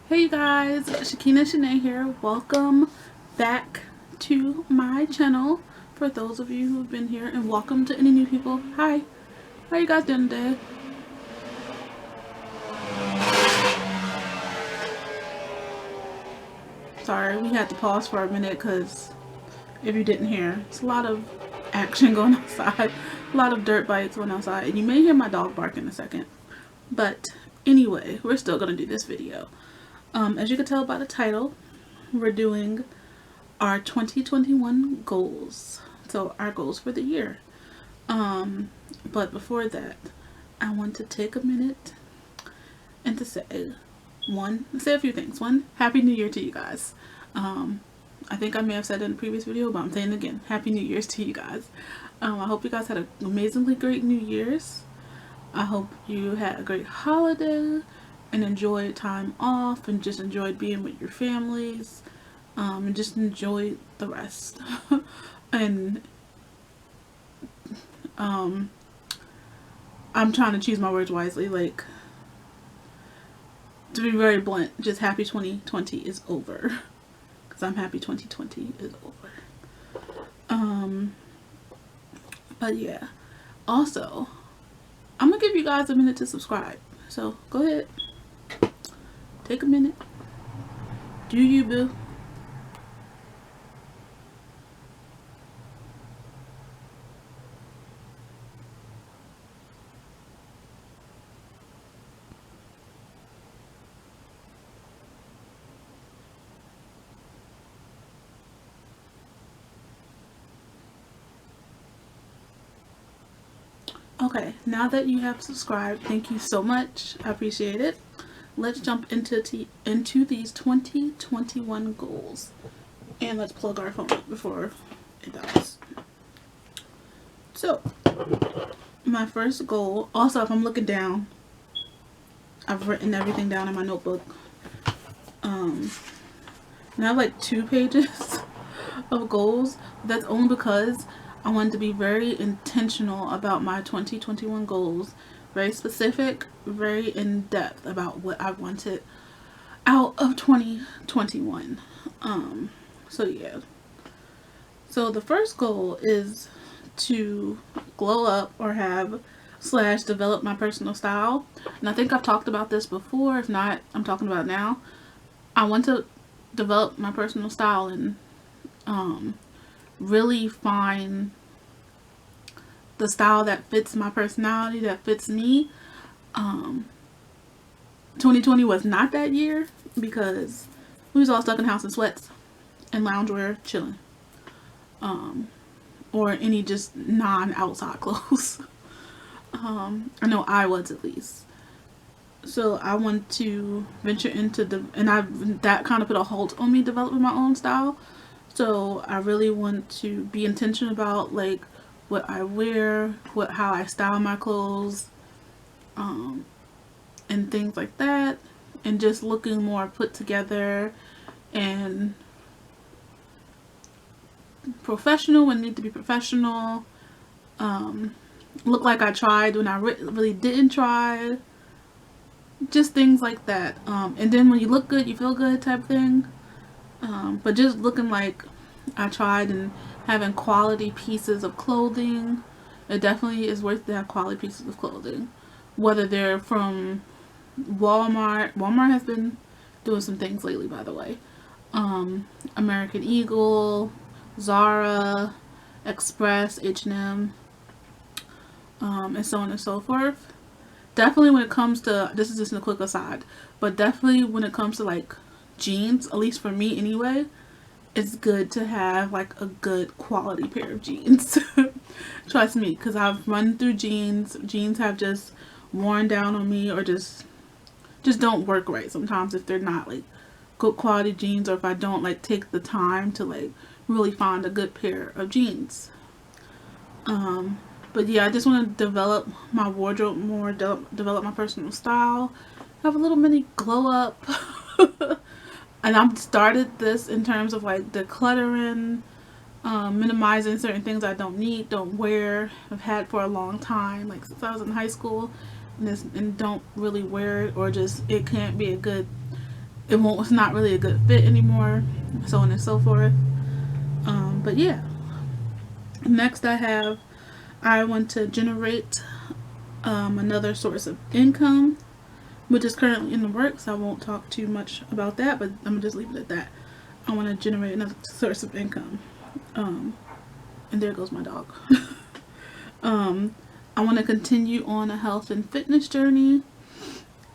Hey you guys, Shakina Shanae here. Welcome back to my channel. For those of you who've been here, and welcome to any new people. Hi, how you guys doing today? Sorry, we had to pause for a minute because if you didn't hear, it's a lot of action going outside, a lot of dirt bikes going outside, and you may hear my dog bark in a second. But anyway, we're still gonna do this video. As you can tell by the title, we're doing our 2021 goals. So our goals for the year. But before that, I want to take a minute and to say a few things. One, Happy New Year to you guys. I think I may have said it in a previous video, but I'm saying it again. Happy New Year's to you guys. I hope you guys had an amazingly great New Year's. I hope you had a great holiday and enjoyed time off and just enjoyed being with your families. And just enjoy the rest. And I'm trying to choose my words wisely. Like, to be very blunt, just happy 2020 is over. Because I'm happy 2020 is over. But yeah. Also, I'm going to give you guys a minute to subscribe. So, go ahead. Take a minute. Do you, boo? Okay, now that you have subscribed, thank you so much. I appreciate it. Let's jump into these 2021 goals. And let's plug our phone up before it dies. So, my first goal, also if I'm looking down, I've written everything down in my notebook. And I have like 2 pages of goals. That's only because I wanted to be very intentional about my 2021 goals. Very specific, very in-depth about what I wanted out of 2021. So yeah. So the first goal is to glow up or have / develop my personal style. And I think I've talked about this before. If not, I'm talking about it now. I want to develop my personal style and really find the style that fits my personality, that fits me. 2020 was not that year because we was all stuck in the house in sweats and loungewear chilling. Or any just non-outside clothes. I know I was, at least. So I want to venture into that kind of put a halt on me developing my own style. So I really want to be intentional about like what I wear, how I style my clothes, and things like that, and just looking more put together and professional when need to be professional. Look like I tried when I really didn't try. Just things like that. And then when you look good, you feel good type thing. But just looking like I tried and having quality pieces of clothing. It definitely is worth to have quality pieces of clothing. Whether they're from Walmart. Walmart has been doing some things lately, by the way. American Eagle, Zara, Express, H&M, and so on and so forth. Definitely when it comes to, this is just a quick aside, but definitely when it comes to like jeans, at least for me anyway, it's good to have like a good quality pair of jeans. Trust me, because I've run through jeans. Jeans have just worn down on me, or just don't work right sometimes if they're not like good quality jeans, or if I don't like take the time to like really find a good pair of jeans. But yeah, I just want to develop my wardrobe more, develop my personal style, have a little mini glow up. And I've started this in terms of like decluttering, minimizing certain things I don't need, don't wear, I've had for a long time, like since I was in high school, and don't really wear it, or just it can't be a good it's not really a good fit anymore, so on and so forth. But yeah, next I want to generate another source of income, which is currently in the works. I won't talk too much about that, but I'm gonna just leave it at that. I want to generate another source of income. And there goes my dog. I want to continue on a health and fitness journey.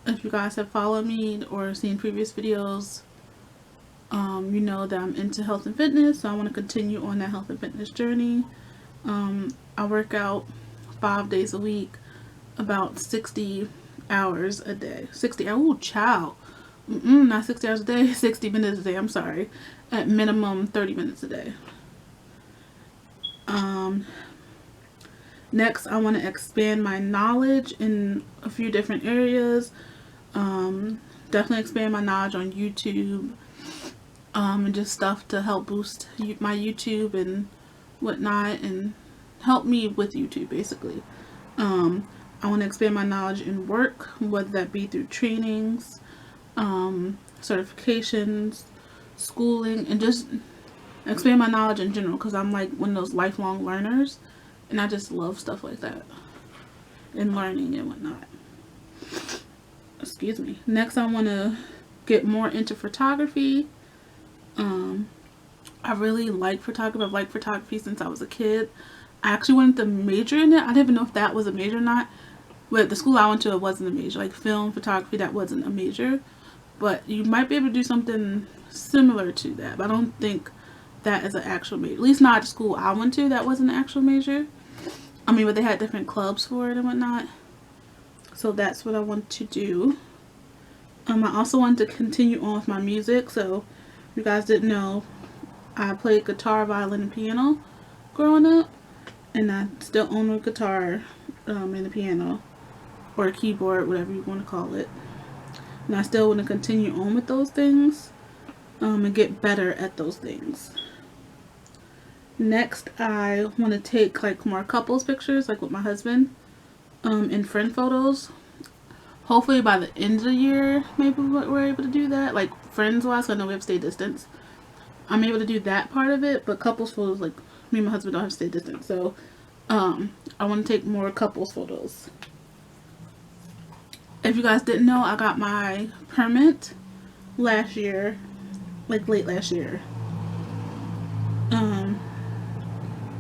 If you guys have followed me or seen previous videos, you know that I'm into health and fitness, so I want to continue on that health and fitness journey. I work out 5 days a week, about 60 hours a day. 60 hours, oh child. Not 60 hours a day, 60 minutes a day, I'm sorry. At minimum 30 minutes a day. Next, I want to expand my knowledge in a few different areas. Definitely expand my knowledge on YouTube, and just stuff to help boost my YouTube and whatnot, and help me with YouTube basically. I want to expand my knowledge in work, whether that be through trainings, certifications, schooling, and just expand my knowledge in general, because I'm like one of those lifelong learners, and I just love stuff like that and learning and whatnot. Excuse me. Next, I want to get more into photography. I really like photography. I've liked photography since I was a kid. I actually wanted to major in it. I didn't even know if that was a major or not. But the school I went to, it wasn't a major. Like film photography, that wasn't a major. But you might be able to do something similar to that. But I don't think that is an actual major. At least not at the school I went to, that wasn't an actual major. I mean, but they had different clubs for it and whatnot. So that's what I want to do. I also want to continue on with my music. So if you guys didn't know, I played guitar, violin, and piano growing up. And I still own a guitar and a piano. Or a keyboard, whatever you want to call it. And I still want to continue on with those things. And get better at those things. Next, I want to take like more couples pictures, like with my husband, and friend photos. Hopefully by the end of the year, maybe we're able to do that. Like friends wise, I know we have to stay distance. I'm able to do that part of it, but couples photos, like me and my husband don't have to stay distant. So, I want to take more couples photos. If you guys didn't know, I got my permit last year, like late last year.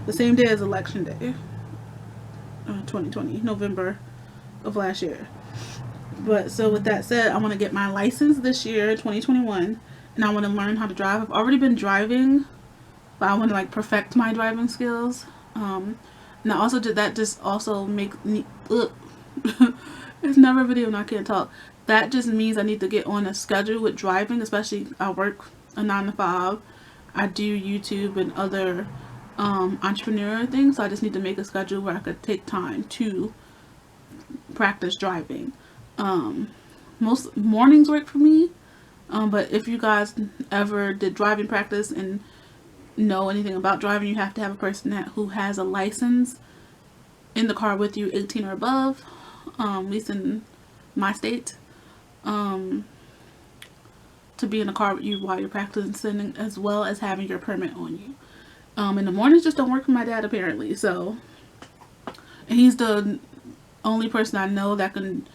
The same day as election day, 2020, November of last year. But so with that said, I want to get my license this year, 2021, and I want to learn how to drive. I've already been driving, but I want to like perfect my driving skills. And I also did that. Just also make me. It's never a video and I can't talk. That just means I need to get on a schedule with driving, especially I work a 9 to 5. I do YouTube and other entrepreneurial things, so I just need to make a schedule where I could take time to practice driving. Most mornings work for me, but if you guys ever did driving practice and know anything about driving, you have to have a person who has a license in the car with you, 18 or above, at least in my state, to be in the car with you while you're practicing, as well as having your permit on you. In the mornings just don't work for my dad apparently, so, and he's the only person I know that can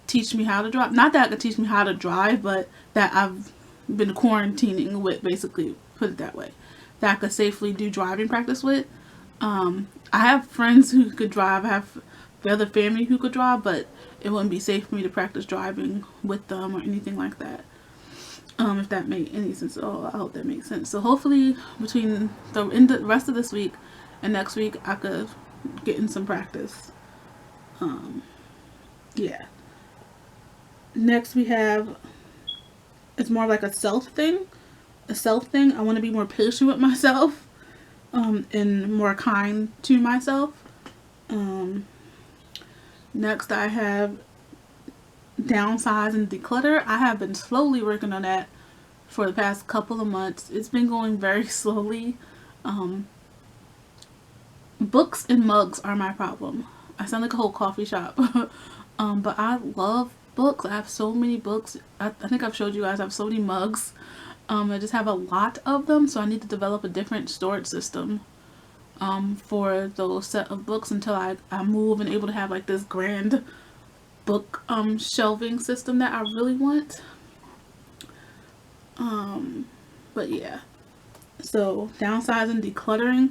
teach me how to drive. Not that could teach me how to drive, but that I've been quarantining with, basically, put it that way, that I could safely do driving practice with. I have friends who could drive. I have the other family who could drive, but it wouldn't be safe for me to practice driving with them or anything like that. If that made any sense at all. I hope that makes sense. So hopefully between the rest of this week and next week, I could get in some practice. Yeah. Next we have, it's more like a self thing. I want to be more patient with myself, and more kind to myself. Next I have downsize and declutter. I have been slowly working on that for the past couple of months. It's been going very slowly. Books and mugs are my problem. I sound like a whole coffee shop. But I love books. I have so many books. I think I've showed you guys I have so many mugs. I just have a lot of them, so I need to develop a different storage system for those set of books until I move and able to have like this grand book shelving system that I really want. But yeah, so downsizing, decluttering,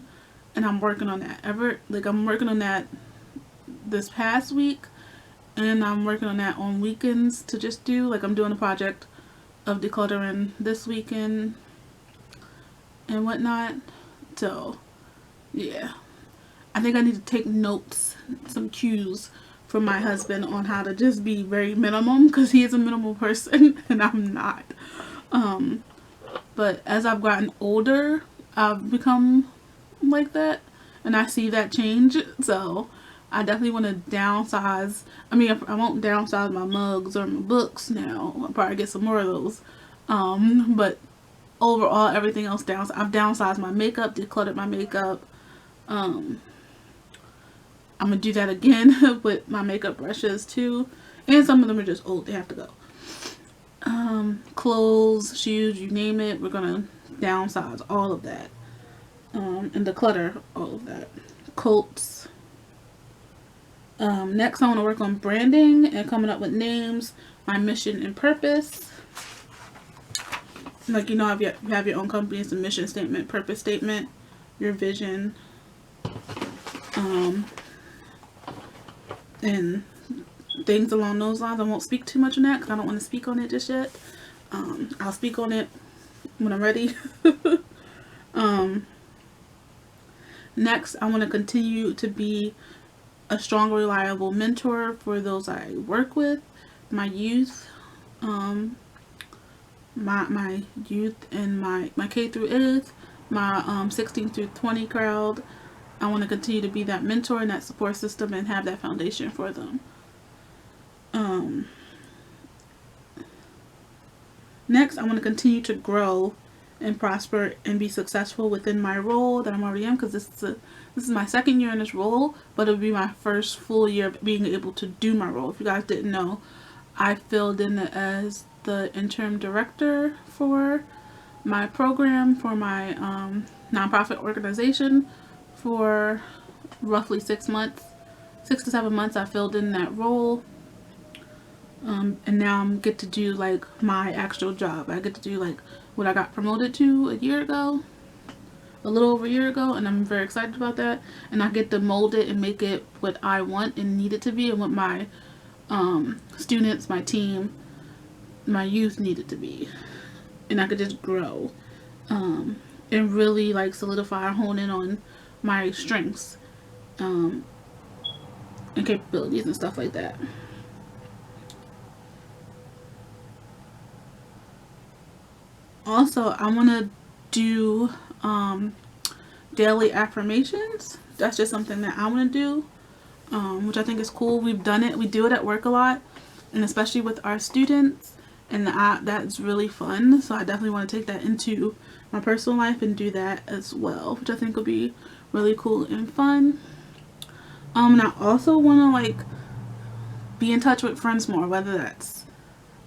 and I'm working on that. I'm working on that this past week, and I'm working on that on weekends to just do like I'm doing a project of decluttering this weekend and whatnot. So yeah, I think I need to take notes, some cues from my husband on how to just be very minimum, because he is a minimal person and I'm not. But as I've gotten older, I've become like that, and I see that change. So I definitely want to downsize. I mean, I won't downsize my mugs or my books now. I'll probably get some more of those. But overall, everything else I've downsized my makeup, decluttered my makeup. I'm gonna do that again with my makeup brushes too, and some of them are just old; they have to go. Clothes, shoes, you name it, we're gonna downsize all of that, and declutter all of that. Coats. Next, I want to work on branding and coming up with names, my mission and purpose. Like, you know, if you have your own company, it's a mission statement, purpose statement, your vision, and things along those lines. I won't speak too much on that because I don't want to speak on it just yet. I'll speak on it when I'm ready. Next, I want to continue to be a strong, reliable mentor for those I work with, my youth, my youth and my K through 8th, my 16 through 20 crowd. I want to continue to be that mentor and that support system and have that foundation for them. Next, I want to continue to grow and prosper and be successful within my role that I'm already in, because this is my second year in this role, but it'll be my first full year of being able to do my role. If you guys didn't know, I filled in as the interim director for my program for my nonprofit organization for roughly 6 months, 6 to 7 months. I filled in that role. And now I get to do like my actual job. I get to do like what I got promoted to a little over a year ago, and I'm very excited about that. And I get to mold it and make it what I want and need it to be, and what my students, my team, my youth need it to be. And I could just grow and really like solidify and hone in on my strengths and capabilities and stuff like that. Also, I want to do daily affirmations. That's just something that I want to do, which I think is cool. We've done it. We do it at work a lot, and especially with our students, and that's really fun. So I definitely want to take that into my personal life and do that as well, which I think will be really cool and fun. And I also want to like be in touch with friends more, whether that's,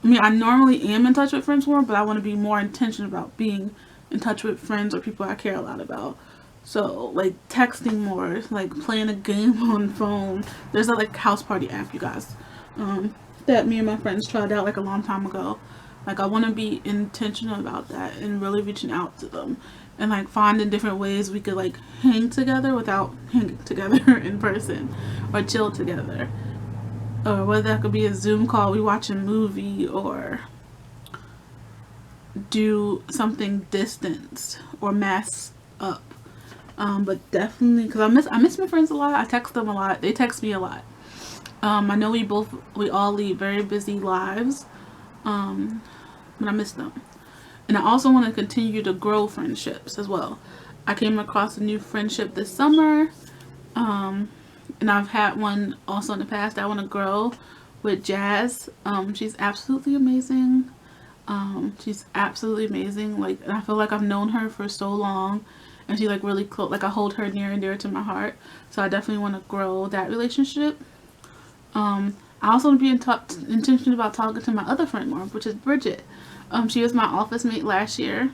I mean, I normally am in touch with friends more, but I want to be more intentional about being in touch with friends or people I care a lot about. So, like, texting more, like, playing a game on phone. There's a, like, house party app, you guys, that me and my friends tried out, like, a long time ago. Like, I want to be intentional about that and really reaching out to them. And, like, finding different ways we could, like, hang together without hanging together in person. Or chill together. Or whether that could be a Zoom call, we watch a movie, or do something distanced or masked up. But definitely, because I miss my friends a lot. I text them a lot. They text me a lot. I know we all lead very busy lives, but I miss them. And I also want to continue to grow friendships as well. I came across a new friendship this summer, and I've had one also in the past that I want to grow with Jazz. She's absolutely amazing. She's absolutely amazing. Like, and I feel like I've known her for so long, and she's like really close. Like, I hold her near and dear to my heart. So I definitely want to grow that relationship. I I also want to be intentional about talking to my other friend more, which is Bridget. She was my office mate last year.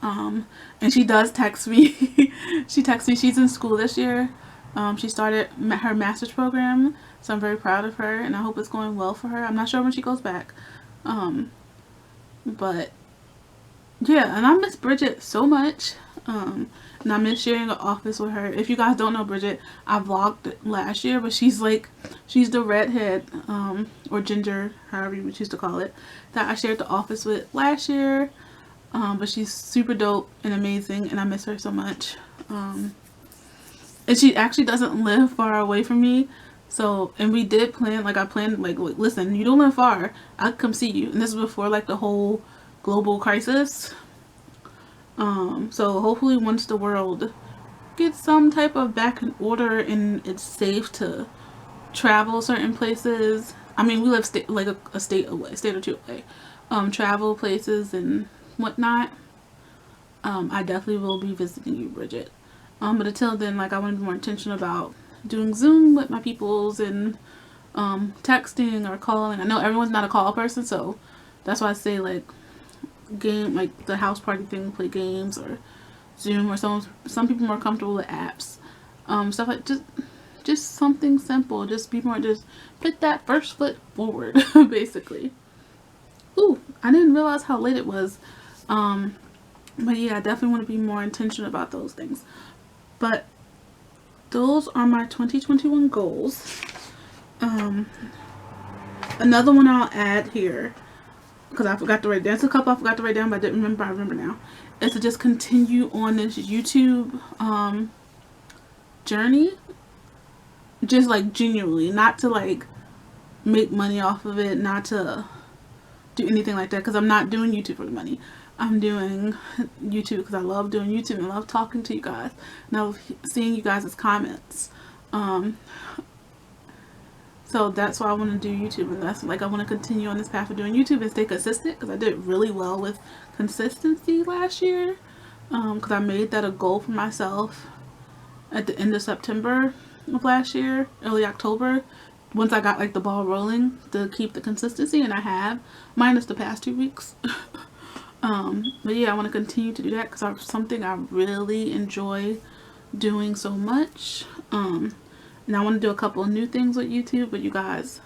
And she does text me. She texts me. She's in school this year. She started her master's program, so I'm very proud of her, and I hope it's going well for her. I'm not sure when she goes back. But yeah, and I miss Bridget so much. And I miss sharing an office with her. If you guys don't know Bridget, I vlogged last year, but she's the redhead, or ginger, however you choose to call it, that I shared the office with last year. But she's super dope and amazing, and I miss her so much. And she actually doesn't live far away from me. So, and we did plan, I planned, listen, you don't live far, I'll come see you. And this is before, the whole global crisis. So hopefully once the world gets some type of back in order and it's safe to travel certain places. I mean, we live a state or two away. Travel places and whatnot. I definitely will be visiting you, Bridget. But until then, I want to be more intentional about doing Zoom with my peoples and texting or calling. I know everyone's not a call person, so that's why I say game, the house party thing, play games or Zoom, or some people are more comfortable with apps. Stuff like just something simple. Just put that first foot forward, basically. Ooh, I didn't realize how late it was. But yeah, I definitely want to be more intentional about those things. But those are my 2021 goals. Another one I'll add here, because I forgot to write down. There's a couple I forgot to write down, but I didn't remember. I remember now. Is to just continue on this YouTube journey. Just genuinely, not to make money off of it, not to do anything like that, because I'm not doing YouTube for the money. I'm doing YouTube because I love doing YouTube and I love talking to you guys, and I love seeing you guys' comments. So that's why I want to do YouTube, and that's I want to continue on this path of doing YouTube and stay consistent, because I did really well with consistency last year, because I made that a goal for myself at the end of September of last year, early October, once I got the ball rolling, to keep the consistency, and I have, minus the past 2 weeks. But yeah, I want to continue to do that because it's something I really enjoy doing so much. And I want to do a couple of new things with YouTube, but you guys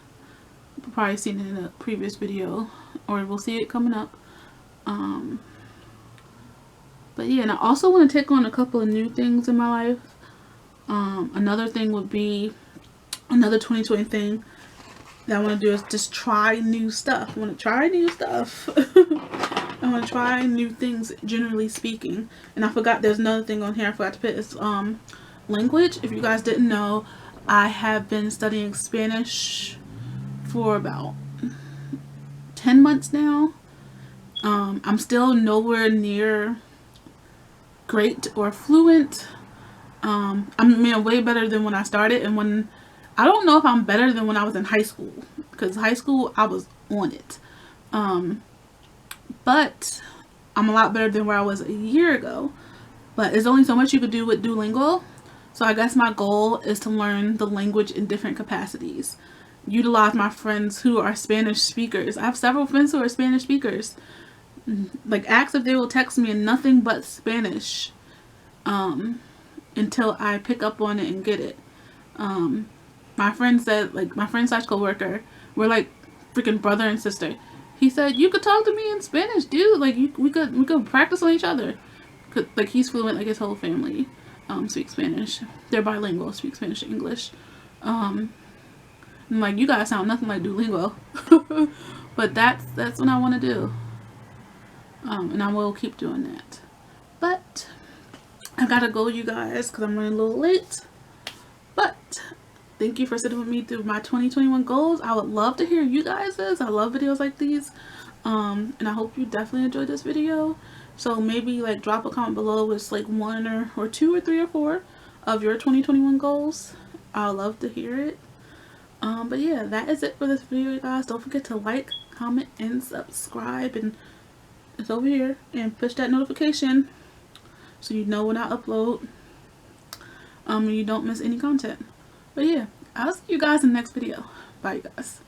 have probably seen it in a previous video, or we'll see it coming up. But yeah, and I also want to take on a couple of new things in my life. Another thing would be, another 2020 thing that I want to do is just try new stuff. I want to try new stuff. I want to try new things, generally speaking. And I forgot, there's another thing on here I forgot to put. It's language. If you guys didn't know, I have been studying Spanish for about 10 months now. I'm still nowhere near great or fluent. I'm way better than when I started, and I don't know if I'm better than when I was in high school, because high school I was on it. But I'm a lot better than where I was a year ago. But there's only so much you could do with Duolingo. So I guess my goal is to learn the language in different capacities. Utilize my friends who are Spanish speakers. I have several friends who are Spanish speakers. Ask if they will text me in nothing but Spanish. Until I pick up on it and get it. My friend said, my friend / coworker, we're freaking brother and sister. He said, you could talk to me in Spanish, dude. We could practice on each other. He's fluent, his whole family speaks Spanish. They're bilingual, speak Spanish and English. I'm you guys sound nothing like Duolingo. But that's what I want to do. And I will keep doing that. But I gotta go, you guys, because I'm running a little late. But thank you for sitting with me through my 2021 goals. I would love to hear you guys'. I love videos like these. And I hope you definitely enjoyed this video. So maybe drop a comment below with one or two or three or four of your 2021 goals. I'd love to hear it. But yeah, that is it for this video, you guys. Don't forget to like, comment, and subscribe. And it's over here. And push that notification so you know when I upload. And you don't miss any content. But yeah, I'll see you guys in the next video. Bye, you guys.